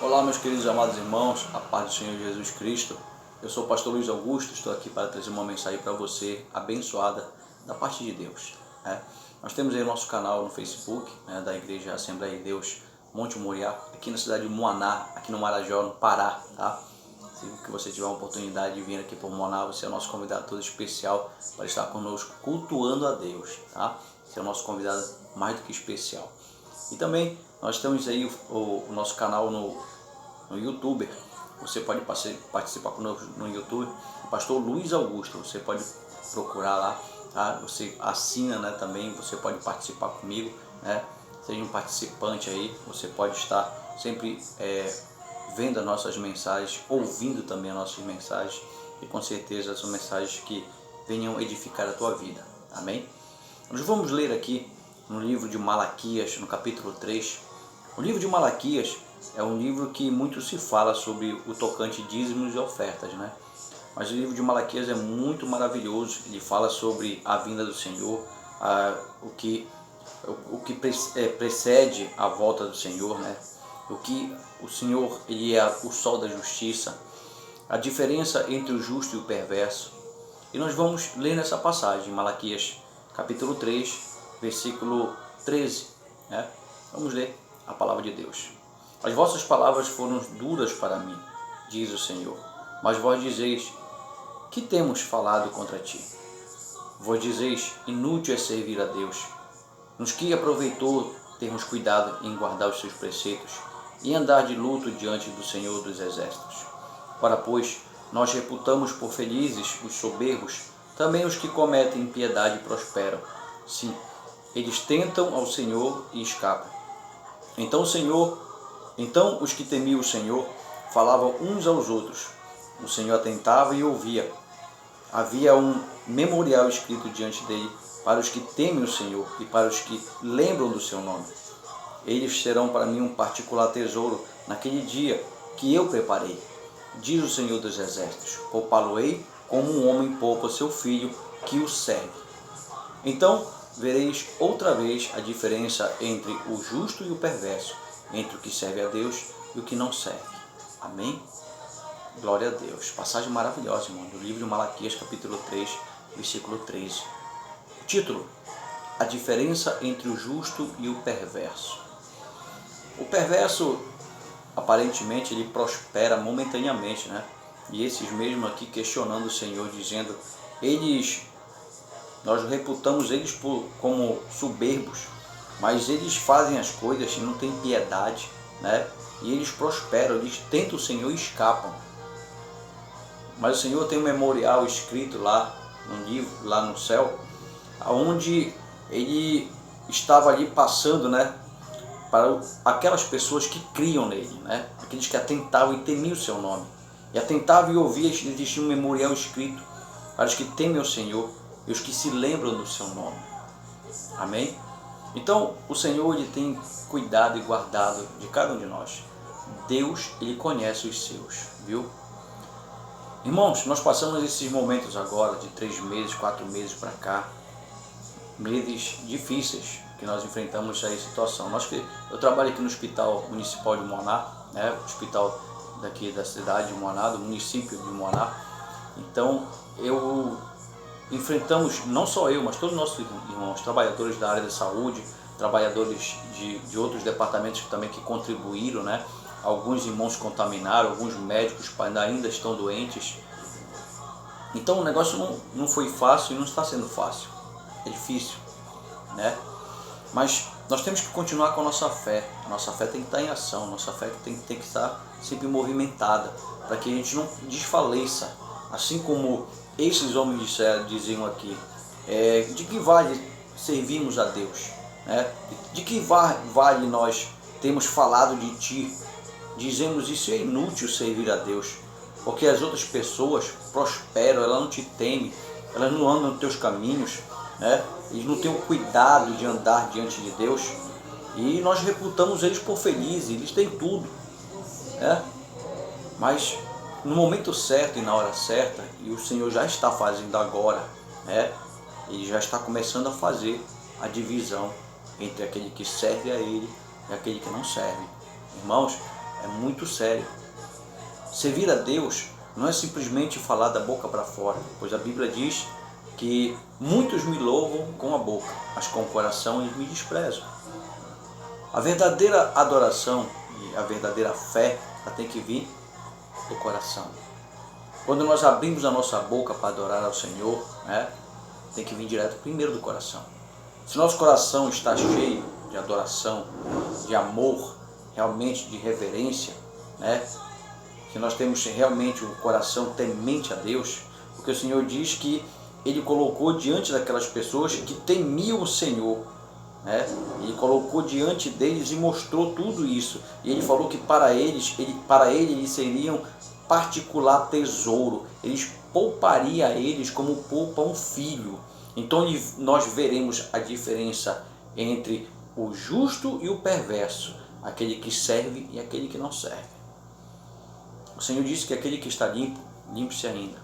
Olá, meus queridos e amados irmãos, a paz do Senhor Jesus Cristo. Eu sou o pastor Luiz Augusto, estou aqui para trazer uma mensagem para você, abençoada, da parte de Deus. Nós temos aí o nosso canal no Facebook, da Igreja Assembleia de Deus Monte Moriá, aqui na cidade de Moaná, aqui no Marajó, no Pará. Se você tiver uma oportunidade de vir aqui por Moaná, você é o nosso convidado todo especial para estar conosco, cultuando a Deus. Você é o nosso convidado mais do que especial. E também nós temos aí o nosso canal no YouTube. Você pode participar conosco no YouTube, o pastor Luiz Augusto. Você pode procurar lá, Você assina, também, você pode participar comigo, Seja um participante aí, você pode estar sempre vendo as nossas mensagens, ouvindo também as nossas mensagens, e com certeza são mensagens que venham edificar a tua vida. Amém? Nós vamos ler aqui no livro de Malaquias, no capítulo 3. O livro de Malaquias é um livro que muito se fala sobre o tocante dízimos e ofertas, Mas o livro de Malaquias é muito maravilhoso. Ele fala sobre a vinda do Senhor, o que precede a volta do Senhor, O que o Senhor, ele é o sol da justiça, a diferença entre o justo e o perverso. E nós vamos ler nessa passagem, Malaquias capítulo 3, versículo 13. Vamos ler a palavra de Deus. As vossas palavras foram duras para mim, diz o Senhor, mas vós dizeis: que temos falado contra ti? Vós dizeis: inútil é servir a Deus. Nos que aproveitou termos cuidado em guardar os seus preceitos e andar de luto diante do Senhor dos Exércitos. Ora, pois, nós reputamos por felizes os soberbos, também os que cometem impiedade prosperam. Sim, eles tentam ao Senhor e escapam. Então os que temiam o Senhor falavam uns aos outros. O Senhor atentava e ouvia. Havia um memorial escrito diante dele para os que temem o Senhor e para os que lembram do seu nome. Eles serão para mim um particular tesouro naquele dia que eu preparei, diz o Senhor dos Exércitos. Poupá-lo-ei como um homem poupa seu filho que o serve. Então vereis outra vez a diferença entre o justo e o perverso, entre o que serve a Deus e o que não serve. Amém? Glória a Deus. Passagem maravilhosa, irmão, do livro de Malaquias, capítulo 3, versículo 13. O título: a diferença entre o justo e o perverso. O perverso, aparentemente, ele prospera momentaneamente, E esses mesmo aqui questionando o Senhor, dizendo: nós reputamos eles como soberbos, mas eles fazem as coisas e não têm piedade, E eles prosperam, eles tentam o Senhor e escapam. Mas o Senhor tem um memorial escrito lá no livro, lá no céu, onde ele estava ali passando, para aquelas pessoas que criam nele, Aqueles que atentavam e temiam o seu nome. E atentavam e ouviam, existia um memorial escrito para os que temem o Senhor e os que se lembram do seu nome. Amém? Então, o Senhor, ele tem cuidado e guardado de cada um de nós. Deus, ele conhece os seus, viu? Irmãos, nós passamos esses momentos agora de 3 meses, 4 meses para cá, meses difíceis que nós enfrentamos essa situação. Eu trabalho aqui no Hospital Municipal de Moaná, hospital daqui da cidade de Moaná, do município de Moaná. Então, enfrentamos, não só eu, mas todos os nossos irmãos, trabalhadores da área da saúde, trabalhadores de outros departamentos também que contribuíram, Alguns irmãos contaminaram, alguns médicos ainda estão doentes. Então o negócio não foi fácil e não está sendo fácil. É difícil, Mas nós temos que continuar com a nossa fé. A nossa fé tem que estar em ação, a nossa fé tem que estar sempre movimentada, para que a gente não desfaleça. Assim como esses homens diziam aqui, de que vale servirmos a Deus? De que vale nós termos falado de Ti? Dizemos: isso é inútil servir a Deus, porque as outras pessoas prosperam, elas não te temem, elas não andam nos teus caminhos, Eles não têm o cuidado de andar diante de Deus, e nós reputamos eles por felizes, eles têm tudo, Mas no momento certo e na hora certa, e o Senhor já está fazendo agora, Ele já está começando a fazer a divisão entre aquele que serve a Ele e aquele que não serve. Irmãos, é muito sério. Servir a Deus não é simplesmente falar da boca para fora, pois a Bíblia diz que muitos me louvam com a boca, mas com o coração eles me desprezam. A verdadeira adoração e a verdadeira fé, ela tem que vir do coração. Quando nós abrimos a nossa boca para adorar ao Senhor, tem que vir direto primeiro do coração. Se nosso coração está cheio de adoração, de amor, realmente de reverência, que nós temos realmente o coração temente a Deus, porque o Senhor diz que Ele colocou diante daquelas pessoas que temiam o Senhor, Ele colocou diante deles e mostrou tudo isso, e Ele falou que para Ele eles seriam particular tesouro, eles pouparia a eles como poupa um filho. Então nós veremos a diferença entre o justo e o perverso, aquele que serve e aquele que não serve. O Senhor disse que aquele que está limpo, limpe-se ainda.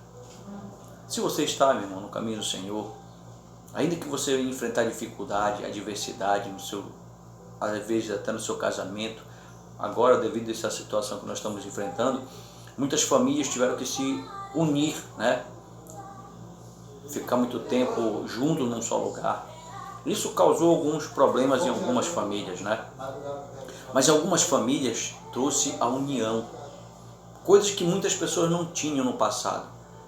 Se você está, meu irmão, no caminho do Senhor, ainda que você enfrentar dificuldade, adversidade, às vezes até no seu casamento, agora devido a essa situação que nós estamos enfrentando, muitas famílias tiveram que se unir, ficar muito tempo juntos num só lugar. Isso causou alguns problemas em algumas famílias, Mas em algumas famílias trouxe a união, coisas que muitas pessoas não tinham no passado.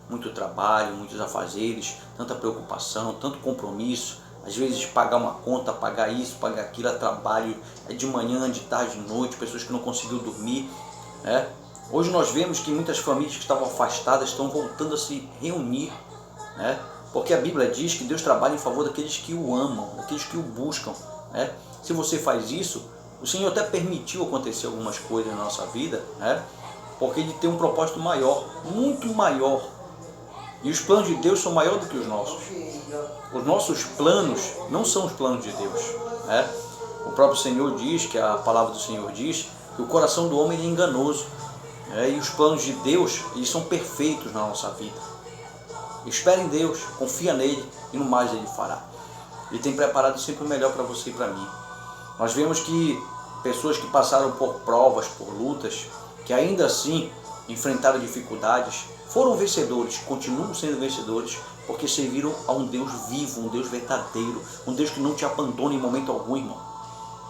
Muito trabalho, muitos afazeres, tanta preocupação, tanto compromisso. Às vezes pagar uma conta, pagar isso, pagar aquilo, é trabalho, é de manhã, de tarde, de noite, pessoas que não conseguiram dormir, Hoje nós vemos que muitas famílias que estavam afastadas estão voltando a se reunir, Porque a Bíblia diz que Deus trabalha em favor daqueles que o amam, daqueles que o buscam, Se você faz isso, o Senhor até permitiu acontecer algumas coisas na nossa vida, Porque Ele tem um propósito maior, muito maior. E os planos de Deus são maiores do que os nossos. Os nossos planos não são os planos de Deus, O próprio Senhor diz, que a palavra do Senhor diz, que o coração do homem é enganoso. E os planos de Deus, eles são perfeitos na nossa vida. Espere em Deus, confia nele e no mais Ele fará. Ele tem preparado sempre o melhor para você e para mim. Nós vemos que pessoas que passaram por provas, por lutas, que ainda assim enfrentaram dificuldades, foram vencedores, continuam sendo vencedores, porque serviram a um Deus vivo, um Deus verdadeiro, um Deus que não te abandona em momento algum, irmão.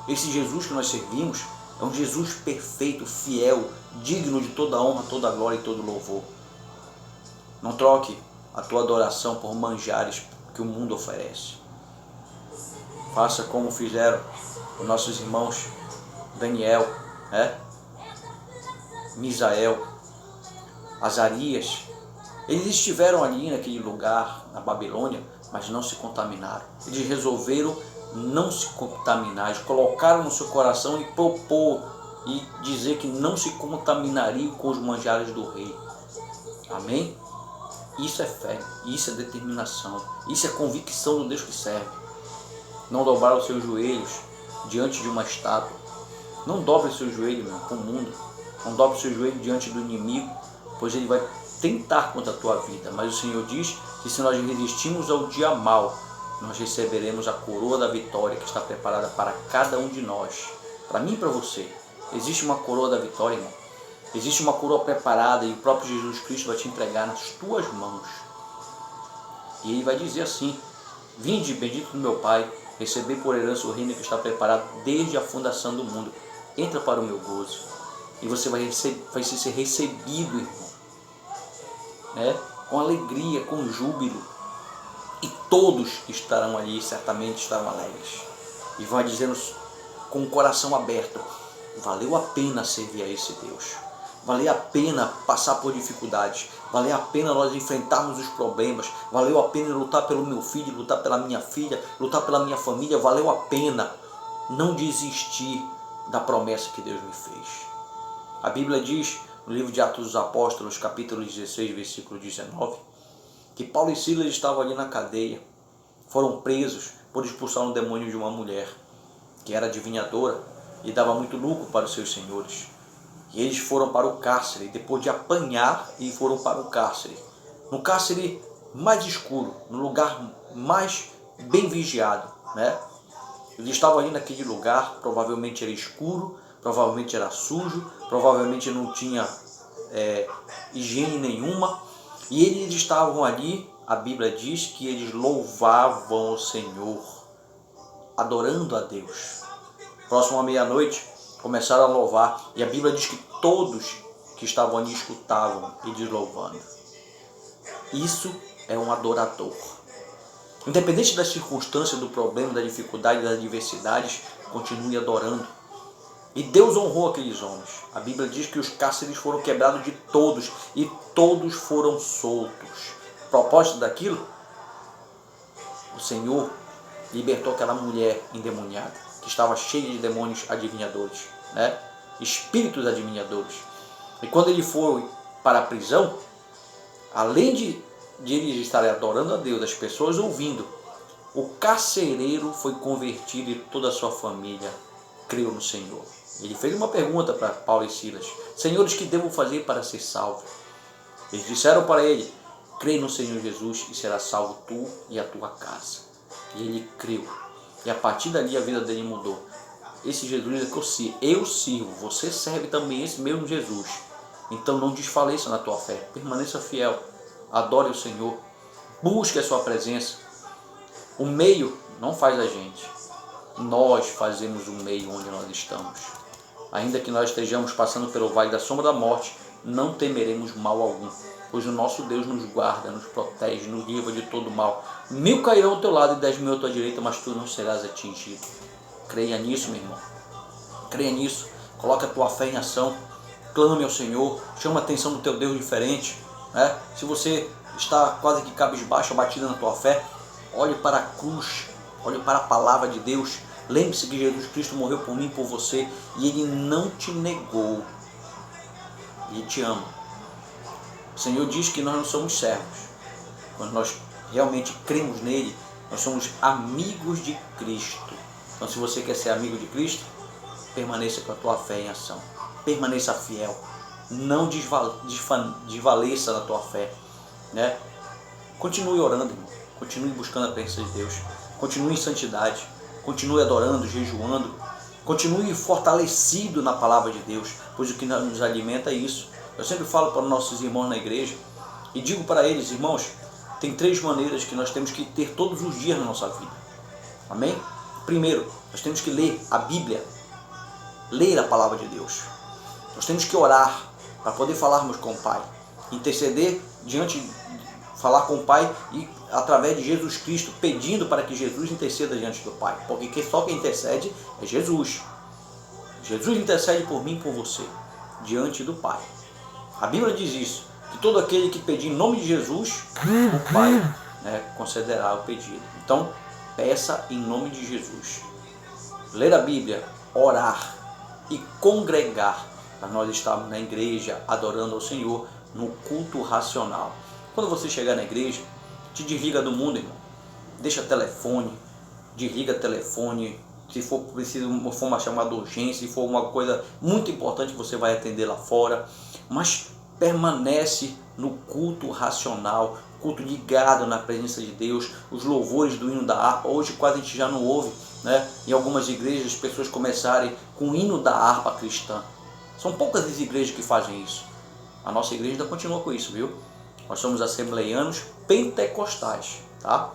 Esse Jesus que nós servimos é um Jesus perfeito, fiel, digno de toda honra, toda glória e todo louvor. Não troque a tua adoração por manjares que o mundo oferece. Faça como fizeram os nossos irmãos Daniel, Misael, Azarias. Eles estiveram ali naquele lugar, na Babilônia, mas não se contaminaram. Eles resolveram não se contaminar, eles colocaram no seu coração e propor e dizer que não se contaminariam com os manjares do rei. Amém? Isso é fé, isso é determinação, isso é convicção do Deus que serve. Não dobrar os seus joelhos diante de uma estátua. Não dobre o seu joelho, com o mundo. Não dobre o seu joelho diante do inimigo, pois ele vai tentar contra a tua vida. Mas o Senhor diz que se nós resistirmos ao dia mau, nós receberemos a coroa da vitória que está preparada para cada um de nós. Para mim e para você. Existe uma coroa da vitória, irmão. Existe uma coroa preparada e o próprio Jesus Cristo vai te entregar nas tuas mãos. E Ele vai dizer assim: vinde, bendito do meu Pai, receber por herança o reino que está preparado desde a fundação do mundo. Entra para o meu gozo. E você vai ser recebido, irmão. Com alegria, com júbilo. E todos estarão ali, certamente estarão alegres. E vai dizendo com o coração aberto: valeu a pena servir a esse Deus. Valeu a pena passar por dificuldades. Valeu a pena nós enfrentarmos os problemas. Valeu a pena lutar pelo meu filho, lutar pela minha filha, lutar pela minha família. Valeu a pena não desistir da promessa que Deus me fez. A Bíblia diz, no livro de Atos dos Apóstolos, capítulo 16, versículo 19, que Paulo e Silas estavam ali na cadeia, foram presos por expulsar um demônio de uma mulher, que era adivinhadora e dava muito lucro para os seus senhores. E eles foram para o cárcere, depois de apanhar, e foram para o cárcere. No cárcere mais escuro, no lugar mais bem vigiado, Eles estavam ali naquele lugar, provavelmente era escuro, provavelmente era sujo, provavelmente não tinha higiene nenhuma, e eles estavam ali. A Bíblia diz que eles louvavam o Senhor, adorando a Deus. Próximo à meia-noite, começaram a louvar, e a Bíblia diz que todos que estavam ali escutavam eles louvando. Isso é um adorador. Independente das circunstâncias, do problema, da dificuldade, das adversidades, continue adorando. E Deus honrou aqueles homens. A Bíblia diz que os cárceres foram quebrados de todos e todos foram soltos. O propósito daquilo? O Senhor libertou aquela mulher endemoniada, que estava cheia de demônios adivinhadores, né? Espíritos adivinhadores. E quando ele foi para a prisão, além de eles estarem adorando a Deus, as pessoas ouvindo, o carcereiro foi convertido e toda a sua família creu no Senhor. Ele fez uma pergunta para Paulo e Silas: Senhores, que devo fazer para ser salvo? Eles disseram para ele: crê no Senhor Jesus e será salvo tu e a tua casa. E ele creu. E a partir dali a vida dele mudou. Esse Jesus é que eu sirvo, você serve também esse mesmo Jesus. Então não desfaleça na tua fé, permaneça fiel, adore o Senhor, busque a sua presença. O meio não faz a gente, nós fazemos o meio onde nós estamos. Ainda que nós estejamos passando pelo vale da sombra da morte, não temeremos mal algum, pois o nosso Deus nos guarda, nos protege, nos livra de todo mal. 1000 cairão ao teu lado e 10.000 à tua direita, mas tu não serás atingido. Creia nisso, meu irmão. Creia nisso. Coloque a tua fé em ação. Clame ao Senhor. Chama a atenção do teu Deus diferente, né? Se você está quase que cabisbaixo, abatido na tua fé, olhe para a cruz. Olhe para a palavra de Deus. Lembre-se que Jesus Cristo morreu por mim e por você. E Ele não te negou. Ele te ama. O Senhor diz que nós não somos servos. Quando nós realmente cremos nele, nós somos amigos de Cristo. Então, se você quer ser amigo de Cristo, permaneça com a tua fé em ação. Permaneça fiel. Não desvaleça na tua fé, né? Continue orando, irmão. Continue buscando a presença de Deus. Continue em santidade. Continue adorando, jejuando. Continue fortalecido na palavra de Deus, pois o que nos alimenta é isso. Eu sempre falo para os nossos irmãos na igreja e digo para eles: irmãos, tem 3 maneiras que nós temos que ter todos os dias na nossa vida. Amém? Primeiro, nós temos que ler a Bíblia, ler a palavra de Deus. Nós temos que orar para poder falarmos com o Pai, interceder falar com o Pai e através de Jesus Cristo, pedindo para que Jesus interceda diante do Pai, porque só quem intercede é Jesus. Jesus intercede por mim e por você, diante do Pai. A Bíblia diz isso, que todo aquele que pedir em nome de Jesus, o Pai, né, concederá o pedido. Então, peça em nome de Jesus. Ler a Bíblia, orar e congregar, para nós estarmos na igreja adorando ao Senhor no culto racional. Quando você chegar na igreja, te desliga do mundo, irmão. Deixa telefone, desliga telefone. Se for preciso, for uma chamada urgência, se for uma coisa muito importante, você vai atender lá fora. Mas permanece no culto racional, culto ligado na presença de Deus, os louvores do hino da harpa. Hoje quase a gente já não ouve, né? Em algumas igrejas as pessoas começarem com o hino da harpa cristã. São poucas as igrejas que fazem isso. A nossa igreja ainda continua com isso, viu? Nós somos assembleianos pentecostais, tá?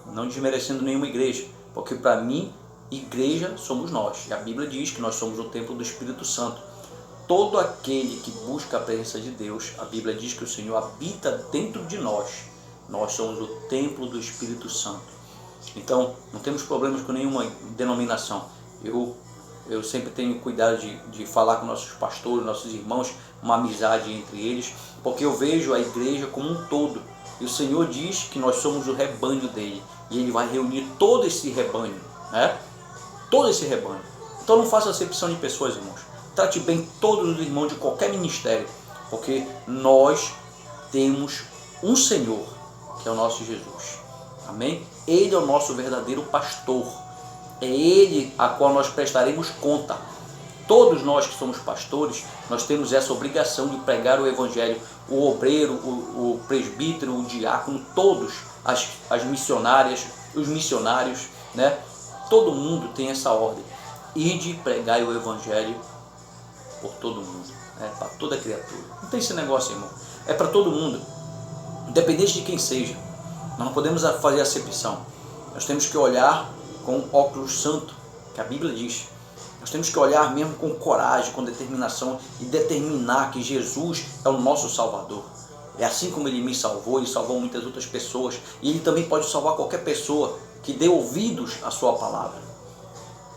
Não desmerecendo nenhuma igreja, porque para mim, igreja somos nós. E a Bíblia diz que nós somos o templo do Espírito Santo. Todo aquele que busca a presença de Deus, a Bíblia diz que o Senhor habita dentro de nós. Nós somos o templo do Espírito Santo. Então, não temos problemas com nenhuma denominação. Eu sempre tenho cuidado de falar com nossos pastores, nossos irmãos, uma amizade entre eles, porque eu vejo a igreja como um todo. E o Senhor diz que nós somos o rebanho dele. E ele vai reunir todo esse rebanho, né? Todo esse rebanho. Então não faça acepção de pessoas, irmãos. Trate bem todos os irmãos de qualquer ministério, porque nós temos um Senhor, que é o nosso Jesus. Amém? Ele é o nosso verdadeiro pastor. É Ele a qual nós prestaremos conta. Todos nós que somos pastores, nós temos essa obrigação de pregar o Evangelho. O obreiro, o presbítero, o diácono, todos, as missionárias, os missionários, né? Todo mundo tem essa ordem. Ide pregar o Evangelho por todo mundo, para toda criatura. Não tem esse negócio, irmão. É para todo mundo, independente de quem seja. Nós não podemos fazer acepção. Nós temos que olhar com óculos santo, que a Bíblia diz. Nós temos que olhar mesmo com coragem, com determinação e determinar que Jesus é o nosso Salvador. É assim como Ele me salvou, Ele salvou muitas outras pessoas. E Ele também pode salvar qualquer pessoa que dê ouvidos à sua palavra.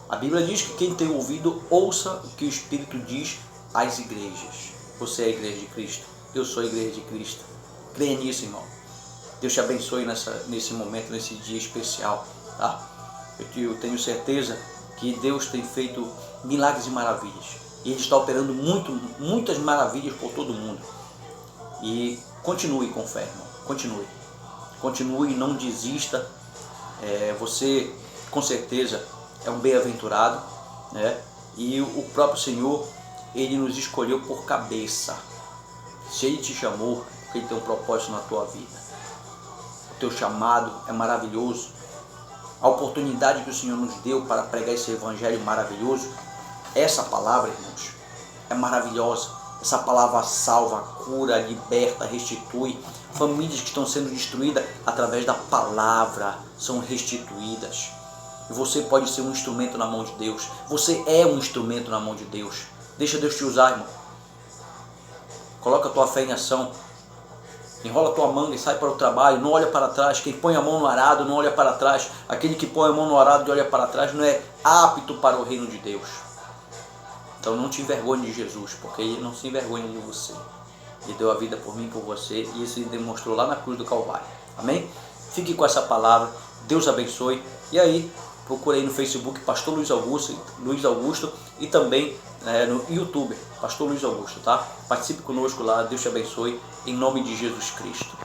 A Bíblia diz que quem tem ouvido, ouça o que o Espírito diz às igrejas. Você é a igreja de Cristo, eu sou a igreja de Cristo. Creia nisso, irmão. Deus te abençoe nesse momento, nesse dia especial. Tá? Eu tenho certeza que Deus tem feito milagres e maravilhas. E Ele está operando muitas maravilhas por todo mundo. E continue com fé, irmão. Continue. Continue, não desista. Você, com certeza, é um bem-aventurado, né? E o próprio Senhor, Ele nos escolheu por cabeça. Se Ele te chamou, porque Ele tem um propósito na tua vida. O teu chamado é maravilhoso. A oportunidade que o Senhor nos deu para pregar esse evangelho maravilhoso, essa palavra, irmãos, é maravilhosa. Essa palavra salva, cura, liberta, restitui. Famílias que estão sendo destruídas através da palavra são restituídas. E você pode ser um instrumento na mão de Deus. Você é um instrumento na mão de Deus. Deixa Deus te usar, irmão. Coloca a tua fé em ação. Enrola a tua manga e sai para o trabalho. Não olha para trás. Quem põe a mão no arado não olha para trás. Aquele que põe a mão no arado e olha para trás não é apto para o reino de Deus. Então não te envergonhe de Jesus, porque Ele não se envergonha de você. Ele deu a vida por mim e por você, e isso Ele demonstrou lá na cruz do Calvário. Amém? Fique com essa palavra. Deus abençoe. E aí, procure aí no Facebook Pastor Luiz Augusto e também no YouTube Pastor Luiz Augusto, tá? Participe conosco lá. Deus te abençoe. Em nome de Jesus Cristo.